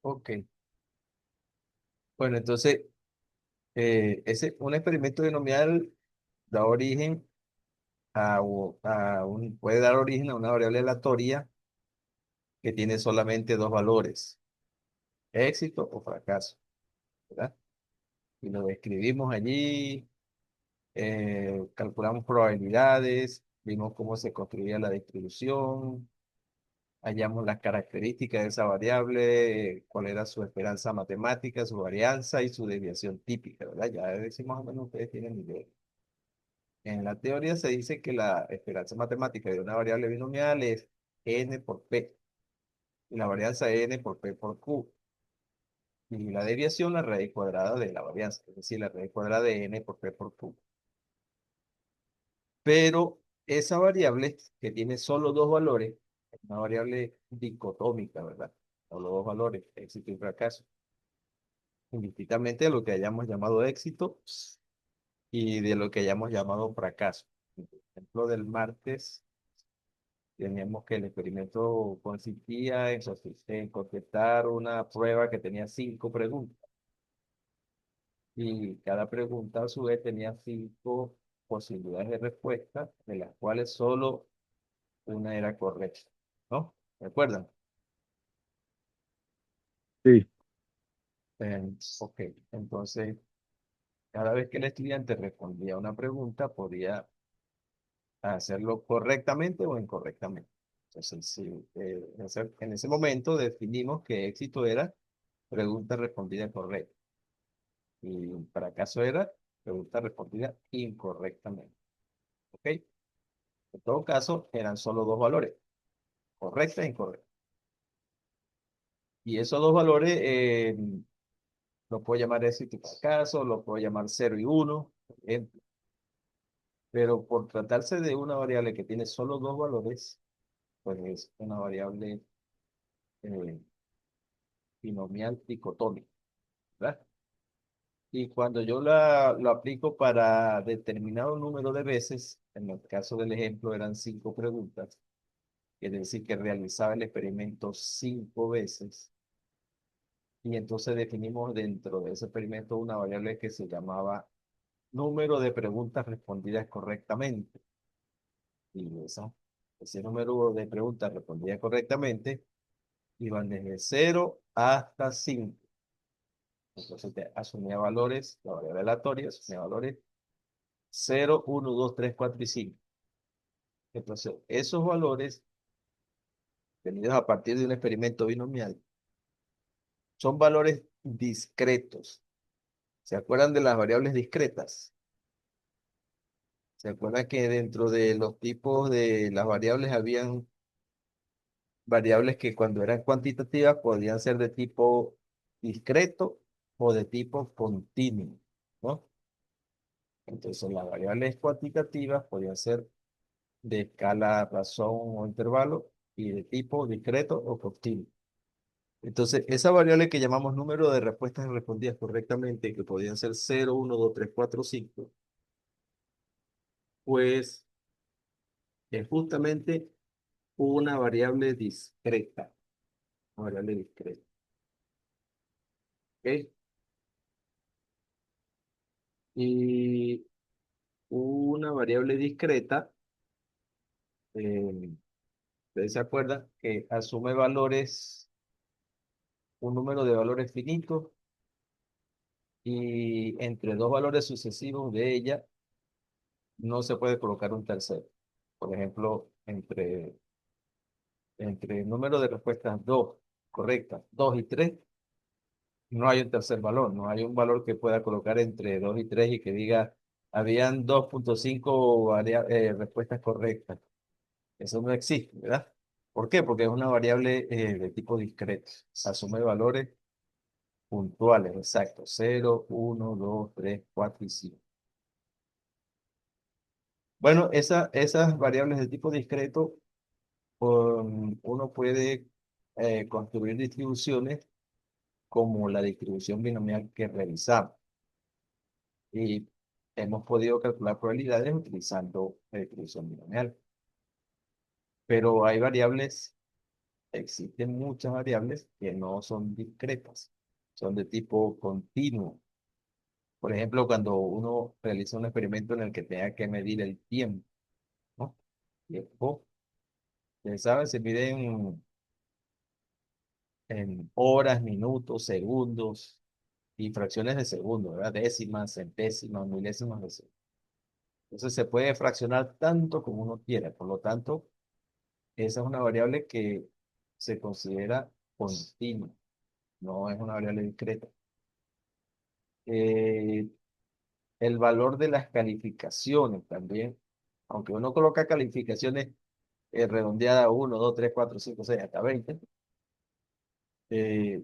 Ok. Bueno, entonces, un experimento binomial da origen puede dar origen a una variable aleatoria que tiene solamente dos valores, éxito o fracaso, ¿verdad? Y lo describimos allí, calculamos probabilidades, vimos cómo se construía la distribución, hallamos las características de esa variable, cuál era su esperanza matemática, su varianza y su desviación típica, ¿verdad? Ya decimos más o menos ustedes tienen idea. En la teoría se dice que la esperanza matemática de una variable binomial es n por p y la varianza n por p por q. Y la desviación, la raíz cuadrada de la varianza, es decir, la raíz cuadrada de n por p por q. Pero esa variable que tiene solo dos valores, es una variable dicotómica, ¿verdad? Solo dos valores, éxito y fracaso. Indistintamente de lo que hayamos llamado éxito y de lo que hayamos llamado fracaso. Por ejemplo, del martes teníamos que el experimento consistía en contestar una prueba que tenía 5 preguntas. Y cada pregunta a su vez tenía 5 posibilidades de respuesta, de las cuales solo una era correcta. ¿No? ¿Recuerdan? Sí, Ok, entonces cada vez que el estudiante respondía una pregunta, podía hacerlo correctamente o incorrectamente. Entonces, sí, en ese momento definimos que éxito era pregunta respondida correcta y fracaso era pregunta respondida incorrectamente. ¿Ok? En todo caso, eran solo dos valores, correcta e incorrecta. Y esos dos valores los puedo llamar éxito y fracaso, los puedo llamar 0 y 1, por ejemplo. Pero por tratarse de una variable que tiene solo dos valores, pues es una variable eh, binomial dicotómica, ¿verdad? Y cuando yo lo aplico para determinado número de veces, en el caso del ejemplo eran 5 preguntas, quiere decir que realizaba el experimento 5 veces, y entonces definimos dentro de ese experimento una variable que se llamaba número de preguntas respondidas correctamente. Y ese número de preguntas respondidas correctamente iban desde 0 hasta 5. Entonces asumía valores, la variable aleatoria asumía valores 0, 1, 2, 3, 4 y 5. Entonces, esos valores, tenidos a partir de un experimento binomial, son valores discretos. ¿Se acuerdan de las variables discretas? ¿Se acuerdan que dentro de los tipos de las variables habían variables que cuando eran cuantitativas podían ser de tipo discreto o de tipo continuo, ¿no? Entonces, las variables cuantitativas podían ser de escala, razón o intervalo y de tipo discreto o continuo. Entonces, esa variable que llamamos número de respuestas respondidas correctamente, que podían ser 0, 1, 2, 3, 4, 5, pues es justamente una variable discreta. Una variable discreta. ¿Ok? Y una variable discreta, ustedes se acuerdan que asume valores, un número de valores finitos y entre dos valores sucesivos de ella no se puede colocar un tercero. Por ejemplo, entre el número de respuestas 2 correctas, 2 y 3 no hay un tercer valor, no hay un valor que pueda colocar entre 2 y 3 y que diga, habían 2,5 respuestas correctas. Eso no existe, ¿verdad? ¿Por qué? Porque es una variable de tipo discreto. Asume valores puntuales, exactos, 0, 1, 2, 3, 4 y 5. Bueno, esas variables de tipo discreto, uno puede construir distribuciones como la distribución binomial que realizamos. Y hemos podido calcular probabilidades utilizando la distribución binomial. Pero hay variables existen muchas variables que no son discretas, son de tipo continuo. Por ejemplo, cuando uno realiza un experimento en el que tenga que medir el tiempo, ¿no? Tiempo, ustedes saben, se mide en horas, minutos, segundos y fracciones de segundo, ¿verdad? Décimas, centésimas, milésimas de segundo. Entonces se puede fraccionar tanto como uno quiera. Por lo tanto, esa es una variable que se considera continua, no es una variable discreta. Eh, el valor de las calificaciones también, aunque uno coloca calificaciones redondeadas 1, 2, 3, 4, 5, 6, hasta 20, eh,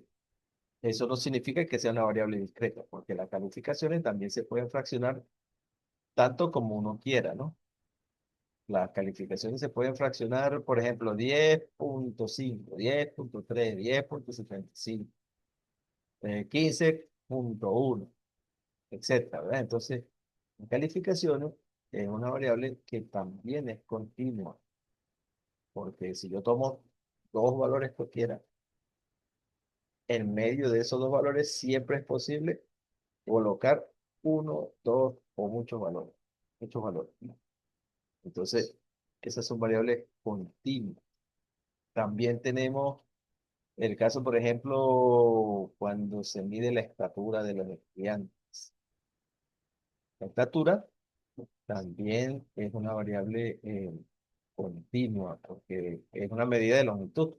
eso no significa que sea una variable discreta, porque las calificaciones también se pueden fraccionar tanto como uno quiera, ¿no? Las calificaciones se pueden fraccionar, por ejemplo, 10.5, 10.3, 10.75, 15.1, etcétera, ¿verdad? Entonces, en calificaciones es una variable que también es continua, porque si yo tomo dos valores cualquiera, en medio de esos dos valores siempre es posible colocar uno, dos o muchos valores, muchos valores. Entonces, esas son variables continuas. También tenemos el caso, por ejemplo, cuando se mide la estatura de los estudiantes. La estatura también es una variable continua, porque es una medida de longitud.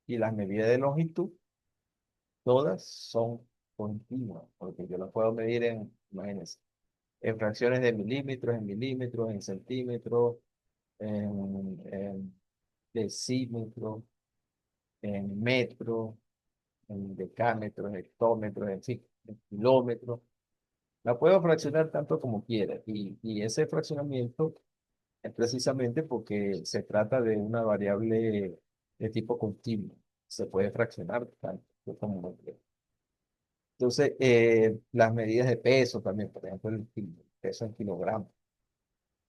Y las medidas de longitud, todas son continuas, porque yo las puedo medir en, imagínense, en fracciones de milímetros, en centímetros, en decímetros, en metros, en decámetros, hectómetros, en fin, en kilómetros. La puedo fraccionar tanto como quiera. Y ese fraccionamiento es precisamente porque se trata de una variable de tipo continuo. Se puede fraccionar tanto como uno quiera. Entonces, las medidas de peso también, por ejemplo, peso en kilogramos,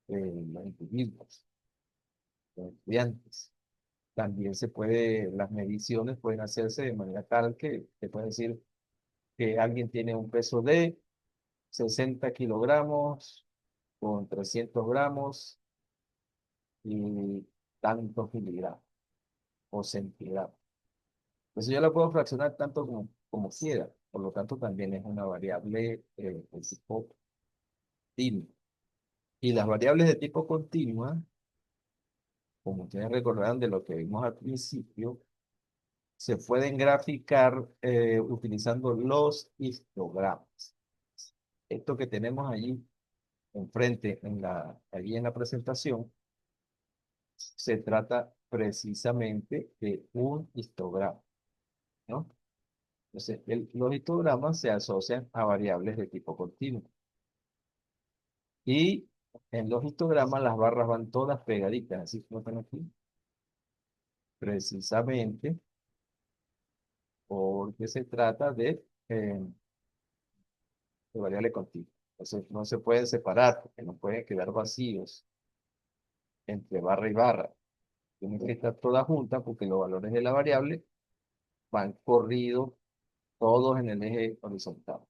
los individuos, los estudiantes. También se puede, las mediciones pueden hacerse de manera tal que se puede decir que alguien tiene un peso de 60 kilogramos con 300 gramos y tantos miligramos o centigramos. Entonces yo la puedo fraccionar tanto como quiera, por lo tanto también es una variable de tipo continuo. Y las variables de tipo continua, como ustedes recordarán de lo que vimos al principio, se pueden graficar utilizando los histogramas. Esto que tenemos allí enfrente, allí en la presentación, se trata precisamente de un histograma, ¿no? Entonces, los histogramas se asocian a variables de tipo continuo. Y en los histogramas las barras van todas pegaditas, así como están aquí, precisamente porque se trata de variable continua. Entonces, no se pueden separar, porque no pueden quedar vacíos entre barra y barra. Tienen que estar todas juntas porque los valores de la variable van corridos todos en el eje horizontal.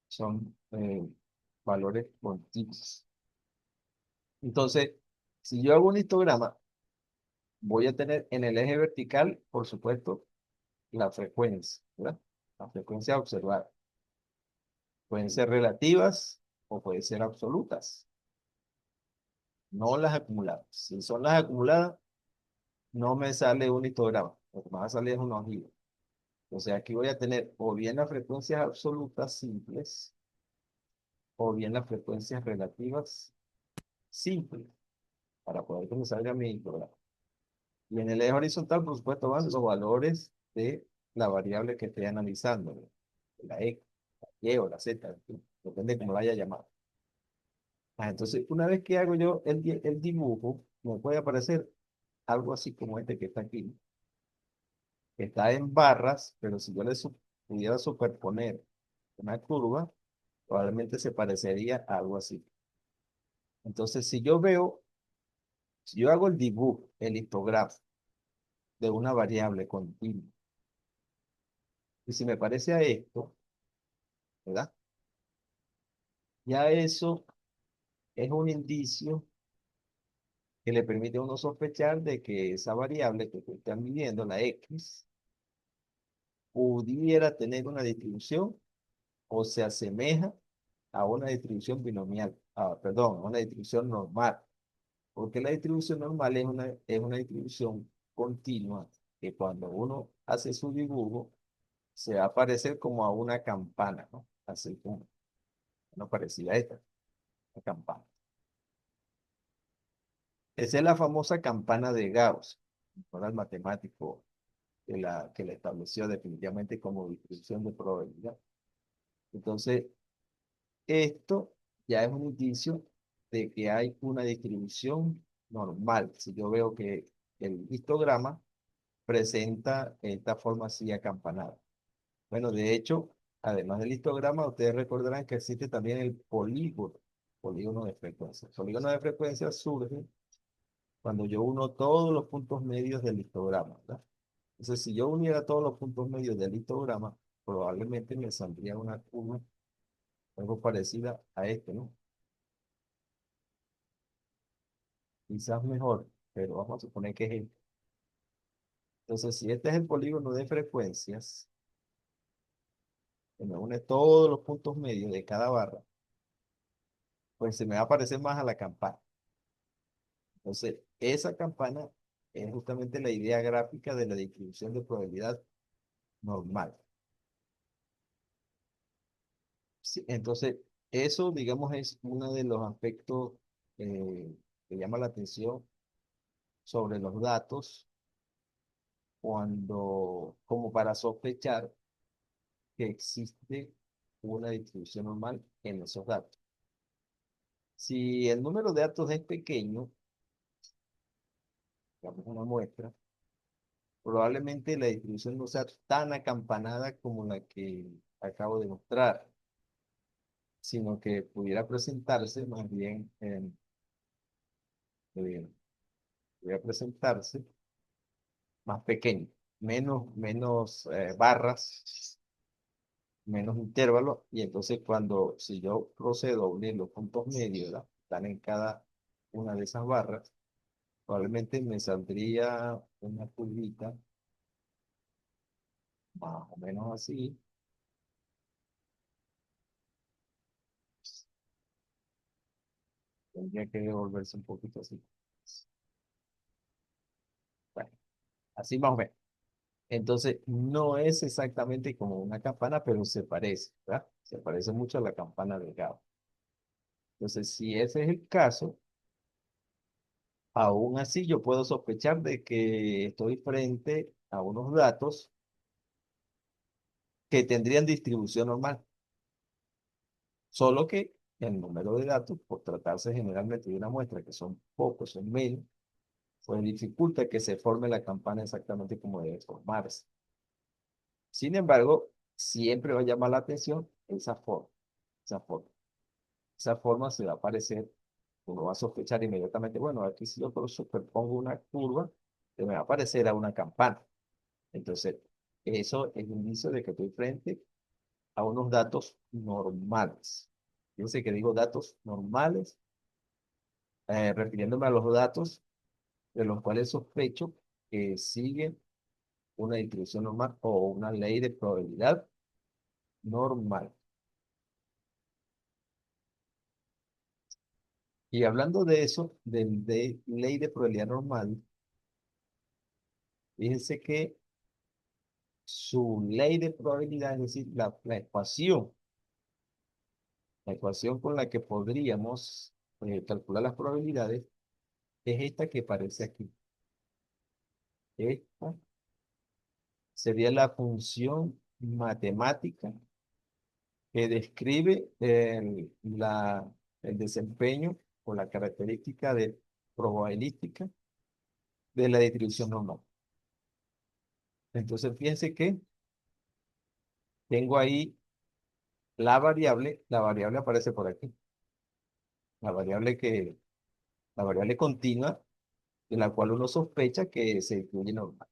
Son valores continuos. Entonces, si yo hago un histograma, voy a tener en el eje vertical, por supuesto, la frecuencia, ¿verdad? La frecuencia observada. Pueden ser relativas o pueden ser absolutas, no las acumuladas. Si son las acumuladas, no me sale un histograma, lo que me va a salir es una hojilla. Entonces aquí voy a tener o bien las frecuencias absolutas simples o bien las frecuencias relativas simples para poder que me salga mi histograma. Y en el eje horizontal, por supuesto, van los valores de la variable que esté analizando, ¿no? La X, la Y o la Z, en fin, depende de cómo la haya llamado. Entonces, una vez que hago yo el dibujo, me puede aparecer algo así como este que está aquí, que está en barras, pero si yo pudiera superponer una curva, probablemente se parecería a algo así. Entonces, si yo veo Si yo hago el dibujo, el histograma de una variable continua, y si me parece a esto, ¿verdad? Ya eso es un indicio que le permite a uno sospechar de que esa variable que tú estás midiendo, la X, pudiera tener una distribución o se asemeja a una distribución binomial, perdón, a una distribución normal, porque la distribución normal es una distribución continua que cuando uno hace su dibujo se va a parecer como a una campana, ¿no? Así como una parecida a esta, una campana. Esa es la famosa campana de Gauss, para el matemático que la estableció definitivamente como distribución de probabilidad. Entonces, esto ya es un indicio de que hay una distribución normal. Si yo veo que el histograma presenta esta forma así acampanada. Bueno, de hecho, además del histograma, ustedes recordarán que existe también el polígono de frecuencia. El polígono de frecuencia surge cuando yo uno todos los puntos medios del histograma, ¿verdad? Entonces, si yo uniera todos los puntos medios del histograma, probablemente me saldría una curva algo parecida a este, ¿no? Quizás mejor, pero vamos a suponer que es este. Entonces, si este es el polígono de frecuencias, que me une todos los puntos medios de cada barra, pues se me va a parecer más a la campana. Entonces, esa campana es justamente la idea gráfica de la distribución de probabilidad normal. Sí, entonces, eso, digamos, es uno de los aspectos que llama la atención sobre los datos como para sospechar que existe una distribución normal en esos datos. Si el número de datos es pequeño, digamos una muestra, probablemente la distribución no sea tan acampanada como la que acabo de mostrar, sino que pudiera presentarse más bien eh, pudiera presentarse más pequeño, menos barras, menos intervalos, y entonces si yo procedo a unir los puntos medios, ¿verdad? Están en cada una de esas barras, probablemente me saldría una curvita más o menos así. Tendría que devolverse un poquito así. Bueno, así más o menos. Entonces, no es exactamente como una campana, pero se parece, ¿verdad? Se parece mucho a la campana del Gauss. Entonces, si ese es el caso, aún así yo puedo sospechar de que estoy frente a unos datos que tendrían distribución normal, solo que el número de datos, por tratarse generalmente de una muestra que son pocos, son menos, pues dificulta que se forme la campana exactamente como debe formarse. Sin embargo, siempre va a llamar la atención esa forma. Esa forma. Esa forma se va a aparecer, uno va a sospechar inmediatamente, bueno, aquí si yo superpongo una curva, se me va a parecer a una campana. Entonces, eso es un indicio de que estoy frente a unos datos normales. Fíjense que digo datos normales, refiriéndome a los datos de los cuales sospecho que siguen una distribución normal o una ley de probabilidad normal. Y hablando de eso, de ley de probabilidad normal, fíjense que su ley de probabilidad, es decir, la ecuación con la que podríamos calcular las probabilidades, es esta que aparece aquí. Esta sería la función matemática que describe el desempeño o la característica probabilística de la distribución normal. Entonces, fíjense que tengo ahí la variable aparece por aquí, la variable continua, de la cual uno sospecha que se distribuye normal.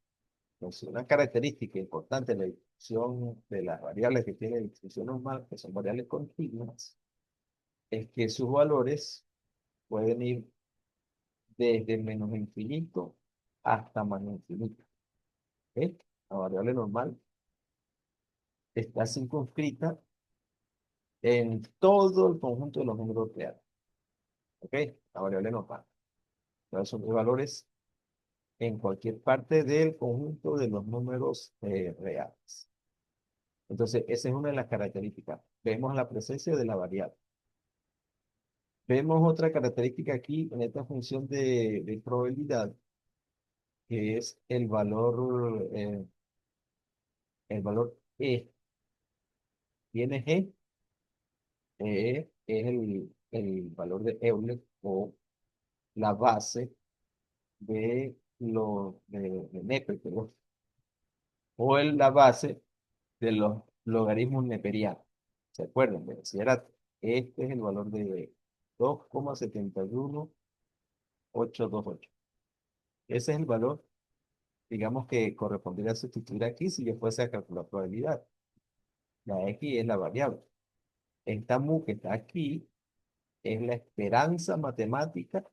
Entonces, una característica importante de la distribución de las variables que tiene la distribución normal, que son variables continuas, es que sus valores pueden ir desde menos infinito hasta más infinito. ¿Ok? La variable normal está circunscrita en todo el conjunto de los números reales. ¿Ok? La variable normal. Entonces son los valores en cualquier parte del conjunto de los números reales. Entonces, esa es una de las características. Vemos la presencia de la variable. Vemos otra característica aquí en esta función de probabilidad, que es el valor E. Tiene G, es el valor de Euler o la base de Neper, perdón, o la base de los logaritmos neperianos. ¿Se acuerdan? Me decía, este es el valor de 2,71828. Ese es el valor, digamos, que correspondería a sustituir aquí si yo fuese a calcular probabilidad. La X es la variable. Esta mu que está aquí es la esperanza matemática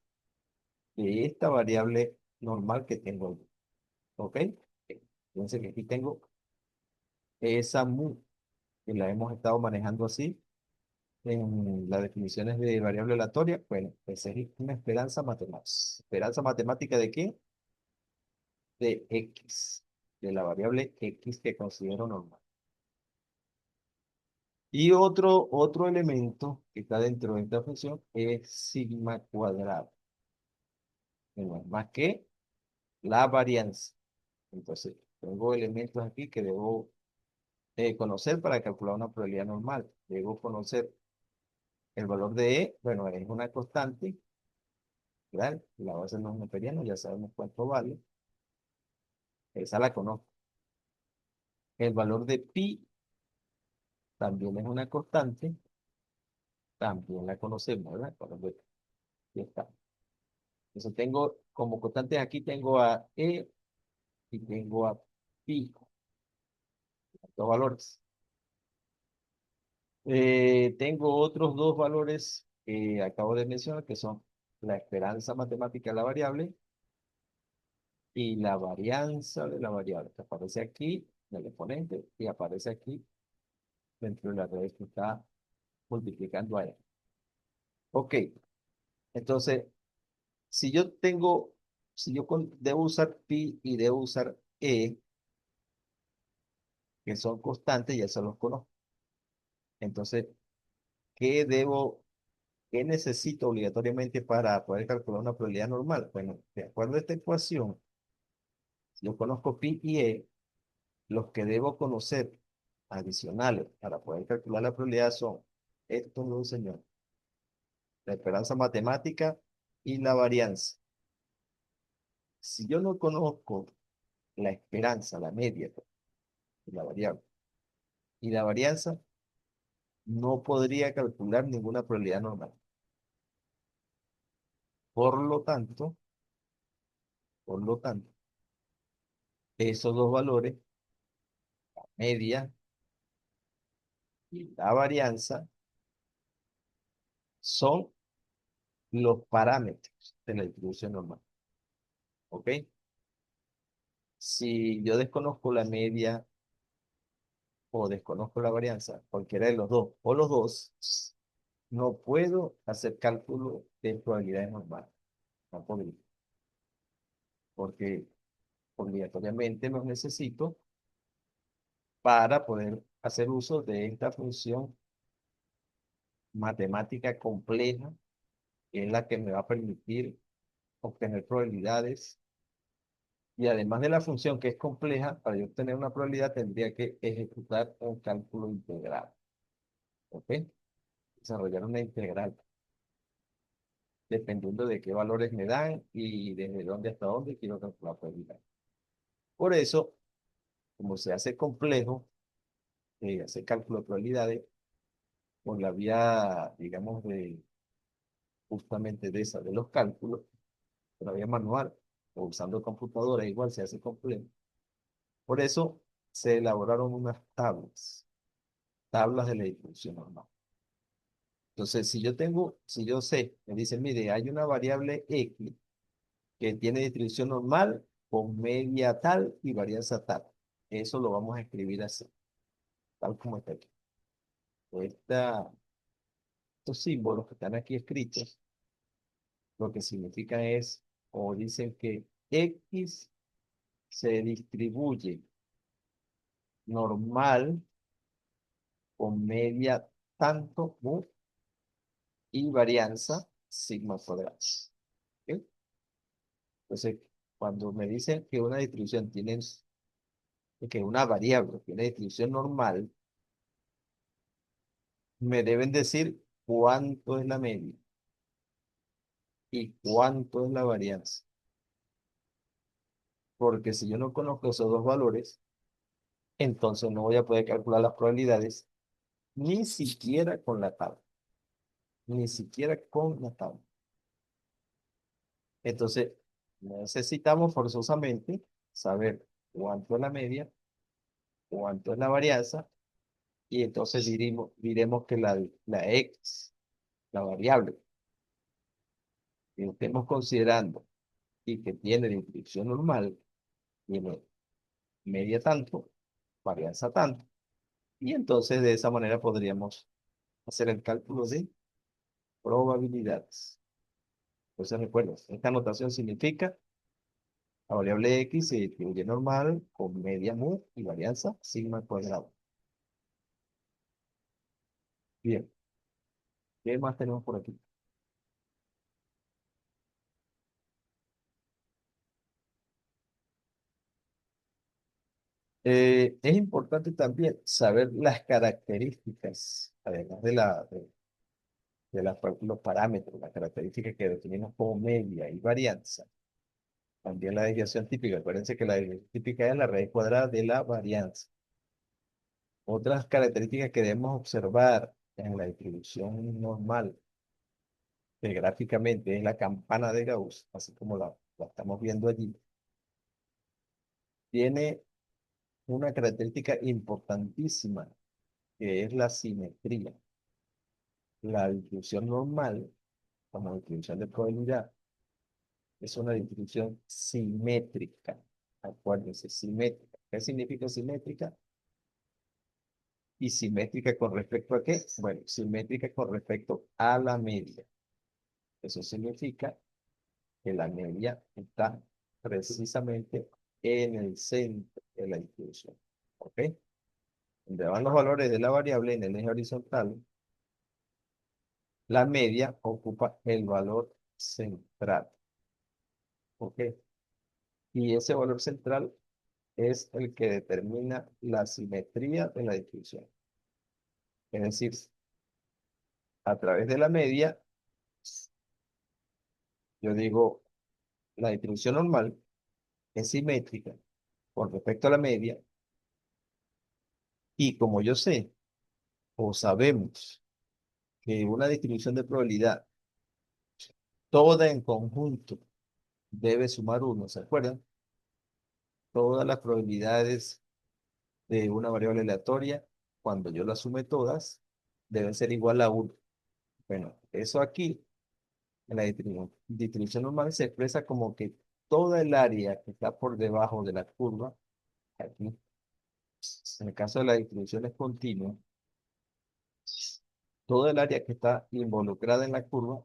de esta variable normal que tengo aquí. ¿Ok? Entonces aquí tengo esa mu que la hemos estado manejando así en las definiciones de variable aleatoria. Bueno, esa es una esperanza matemática. ¿Esperanza matemática de qué? De X, de la variable X que considero normal. Y otro elemento que está dentro de esta función es sigma cuadrado, que no es más que la varianza. Entonces, tengo elementos aquí que debo conocer para calcular una probabilidad normal. Debo conocer el valor de E, bueno, es una constante, ¿verdad? La base no es neperiana, ya sabemos cuánto vale. Esa la conozco. El valor de pi también es una constante, también la conocemos, ¿verdad? El valor de pi, aquí está. Entonces tengo como constantes aquí, tengo a E y tengo a pi, dos valores. Tengo otros dos valores que acabo de mencionar, que son la esperanza matemática de la variable y la varianza de la variable, que aparece aquí en el exponente y aparece aquí dentro de la red que está multiplicando a E. Ok, entonces, si yo tengo, si yo debo usar pi y debo usar E, que son constantes, ya se los conozco. Entonces, ¿qué debo, qué necesito obligatoriamente para poder calcular una probabilidad normal? Bueno, de acuerdo a esta ecuación, si yo conozco pi y E, los que debo conocer adicionales para poder calcular la probabilidad son estos dos señores, la esperanza matemática y la varianza. Si yo no conozco la esperanza, la media, la variable, y la varianza, no podría calcular ninguna probabilidad normal. Por lo tanto, por lo tanto, esos dos valores, media y la varianza, son los parámetros de la distribución normal. ¿Ok? Si yo desconozco la media o desconozco la varianza, cualquiera de los dos, o los dos, no puedo hacer cálculo de probabilidades normales. No podría, porque obligatoriamente los necesito para poder hacer uso de esta función matemática compleja, que es la que me va a permitir obtener probabilidades. Y además de la función que es compleja, para yo obtener una probabilidad tendría que ejecutar un cálculo integral. ¿Ok? Desarrollar una integral, dependiendo de qué valores me dan y desde dónde hasta dónde quiero calcular la probabilidad. Por eso, como se hace complejo, hacer cálculo de probabilidades por la vía, digamos, de justamente de esa, de los cálculos, por la vía manual, o usando computadora, igual se hace complejo. Por eso se elaboraron unas tablas de la distribución normal. Entonces, si yo sé, me dicen, mire, hay una variable X que tiene distribución normal con media tal y varianza tal. Eso lo vamos a escribir así, tal como está aquí. Esta- Estos símbolos que están aquí escritos, lo que significan es, o dicen que X se distribuye normal con media tanto mu y varianza sigma cuadrado. ¿Ok? Entonces, cuando me dicen que una distribución tiene, que una variable tiene distribución normal, me deben decir cuánto es la media y cuánto es la varianza. Porque si yo no conozco esos dos valores, entonces no voy a poder calcular las probabilidades ni siquiera con la tabla. Ni siquiera con la tabla. Entonces, necesitamos forzosamente saber cuánto es la media, cuánto es la varianza, y entonces diremos que la X, la variable que estemos considerando y que tiene distribución normal, tiene media tanto, varianza tanto, y entonces de esa manera podríamos hacer el cálculo de probabilidades. Entonces recuerda, esta notación significa la variable X se distribuye normal con media mu y varianza sigma al cuadrado. Bien, ¿qué más tenemos por aquí? Es importante también saber las características, además de los parámetros, las características que definimos como media y varianza. También la desviación típica. Acuérdense que la desviación típica es la raíz cuadrada de la varianza. Otras características que debemos observar en la distribución normal, que gráficamente es la campana de Gauss, así como la estamos viendo allí, tiene una característica importantísima, que es la simetría. La distribución normal, como distribución de probabilidad, es una distribución simétrica. Acuérdense, simétrica. ¿Qué significa simétrica? ¿Y simétrica con respecto a qué? Bueno, simétrica con respecto a la media. Eso significa que la media está precisamente en el centro de la distribución. ¿Ok? Donde van los valores de la variable en el eje horizontal, la media ocupa el valor central. ¿Ok? Y ese valor central es el que determina la simetría de la distribución. Es decir, a través de la media, yo digo, la distribución normal es simétrica con respecto a la media, y como yo sé o sabemos que una distribución de probabilidad toda en conjunto debe sumar uno, ¿se acuerdan? Todas las probabilidades de una variable aleatoria, cuando yo las sume todas, deben ser igual a uno. Bueno, eso aquí en la distribución normal se expresa como que toda el área que está por debajo de la curva, aquí, en el caso de la distribución es continua, todo el área que está involucrada en la curva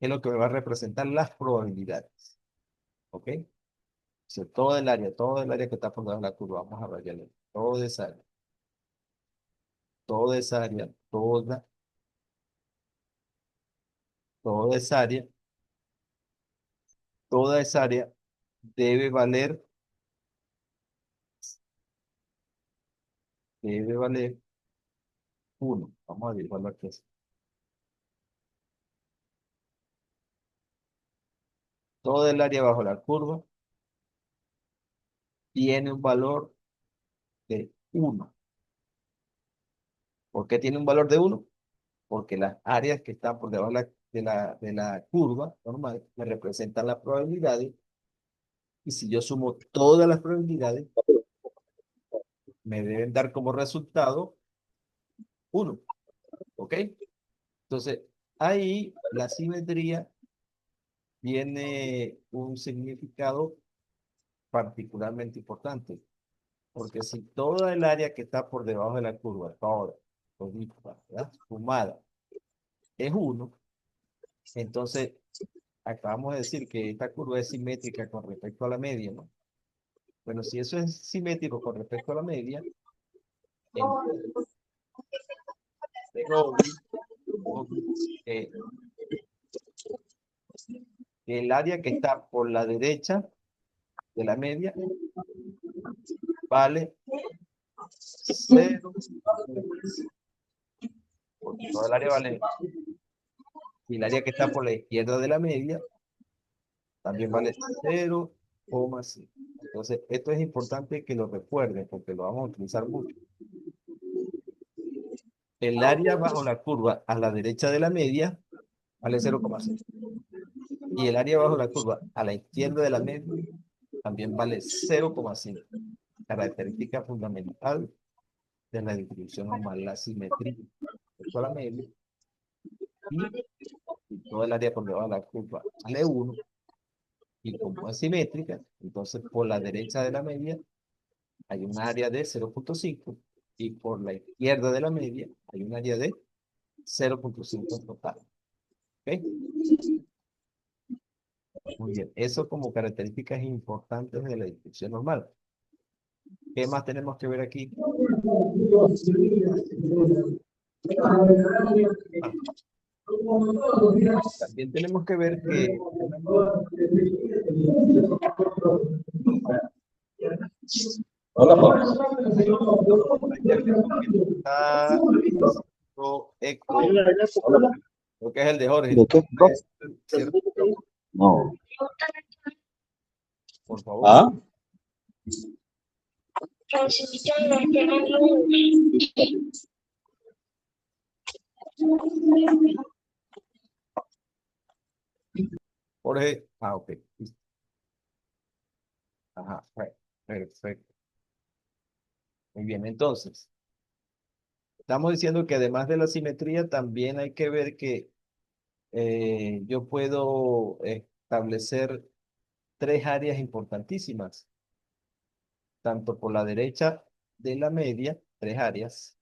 es lo que me va a representar las probabilidades. ¿Ok? Si todo el área que está por debajo de la curva, vamos a rayarle toda esa área, toda esa área, toda esa área debe valer, debe valer uno. Vamos a dibujarlo aquí. Todo el área bajo la curva tiene un valor de uno. ¿Por qué tiene un valor de uno? Porque las áreas que están por debajo de la curva normal me representan las probabilidades. Y si yo sumo todas las probabilidades, me deben dar como resultado 1. ¿Ok? Entonces, ahí la simetría tiene un significado particularmente importante. Porque si toda el área que está por debajo de la curva, todita, ¿verdad? Sumada, es 1, entonces acabamos de decir que esta curva es simétrica con respecto a la media, ¿no? Bueno, si eso es simétrico con respecto a la media, entonces es obvio que el área que está por la derecha de la media vale 0, porque todo el área vale, y el área que está por la izquierda de la media también vale 0,5. Entonces, esto es importante que lo recuerden porque lo vamos a utilizar mucho. El área bajo la curva a la derecha de la media vale 0,6. Y el área bajo la curva a la izquierda de la media también vale 0,5. Característica fundamental de la distribución normal, la simetría respecto a la media. Y si todo el área por debajo de la curva vale 1, y como es simétrica, entonces por la derecha de la media hay un área de 0,5 y por la izquierda de la media hay un área de 0,5 en total. ¿Ok? Muy bien. Eso como características importantes de la distribución normal. ¿Qué más tenemos que ver aquí? Ah, también tenemos que ver que una Hola, Pablo. hay algo que está haciendo eco, creo que es el de Jorge. ¿De qué? ¿Cierto? No. Por favor. ¿Ah? Jorge. Ah, ok. Ajá, perfecto. Muy bien, entonces, estamos diciendo que además de la simetría, también hay que ver que yo puedo establecer tres áreas importantísimas, tanto por la derecha de la media, tres áreas,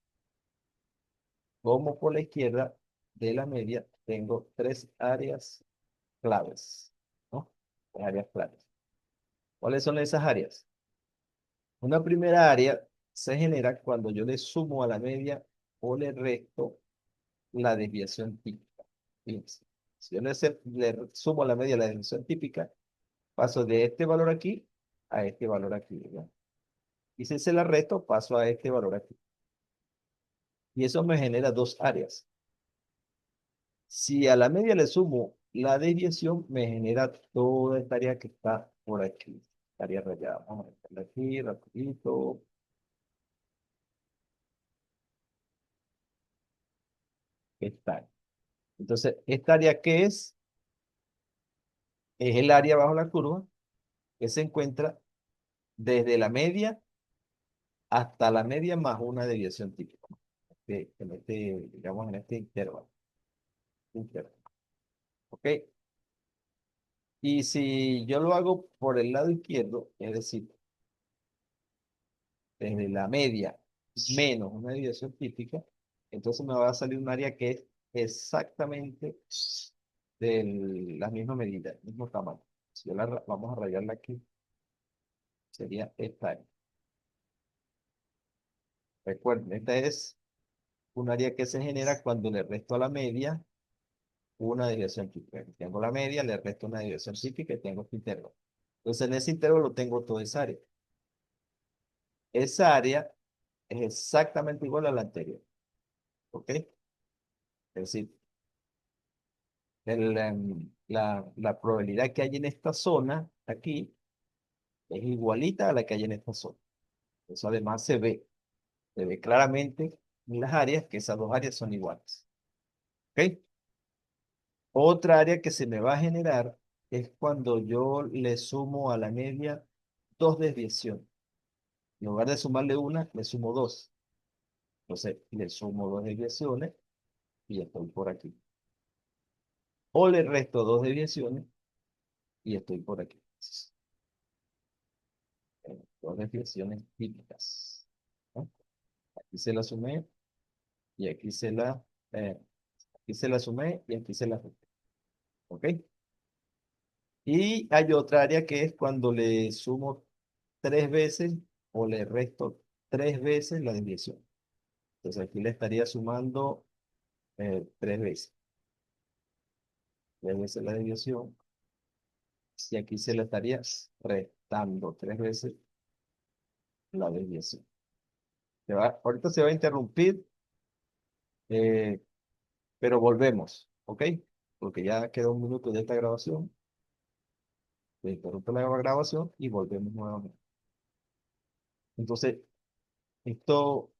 como por la izquierda de la media, tengo tres áreas claves, ¿no? Tres áreas claves. ¿Cuáles son esas áreas? Una primera área se genera cuando yo le sumo a la media o le resto la desviación típica. Fíjense, si yo le sumo a la media la desviación típica, paso de este valor aquí a este valor aquí, ¿verdad? Y si se la resto, paso a este valor aquí. Y eso me genera dos áreas. Si a la media le sumo la desviación, me genera toda esta área que está por aquí. Área rayada. Vamos a meterla aquí, rapidito. Está. Entonces, ¿esta área qué es? Es el área bajo la curva que se encuentra desde la media hasta la media más una desviación típica. Digamos, en este intervalo. ¿Ok? Y si yo lo hago por el lado izquierdo, es decir, desde la media menos una desviación típica, entonces me va a salir un área que es exactamente de la misma medida, el mismo tamaño. Si yo vamos a rayarla aquí, sería esta área. Recuerden, esta es un área que se genera cuando le resto a la media una desviación típica. Tengo la media, le resto una desviación típica y tengo este intervalo. Entonces en ese intervalo tengo toda esa área. Esa área es exactamente igual a la anterior. ¿Ok? Es decir, la probabilidad que hay en esta zona, aquí, es igualita a la que hay en esta zona. Eso además se ve claramente en las áreas que esas dos áreas son iguales. ¿Ok? Otra área que se me va a generar es cuando yo le sumo a la media dos desviaciones. En lugar de sumarle una, le sumo dos. Entonces, le sumo dos desviaciones y estoy por aquí. O le resto dos desviaciones y estoy por aquí. Dos desviaciones típicas, ¿no? Aquí se la sumé y eh, aquí se la sumé y aquí se la resté. ¿Ok? Y hay otra área que es cuando le sumo tres veces o le resto tres veces la desviación. Entonces aquí le estaría sumando tres veces la desviación. Y aquí se le estaría restando tres veces la desviación. Ahorita se va a interrumpir, eh, pero volvemos, ¿ok? Porque ya queda un minuto de esta grabación. Se interrumpe la grabación y volvemos nuevamente. Entonces, esto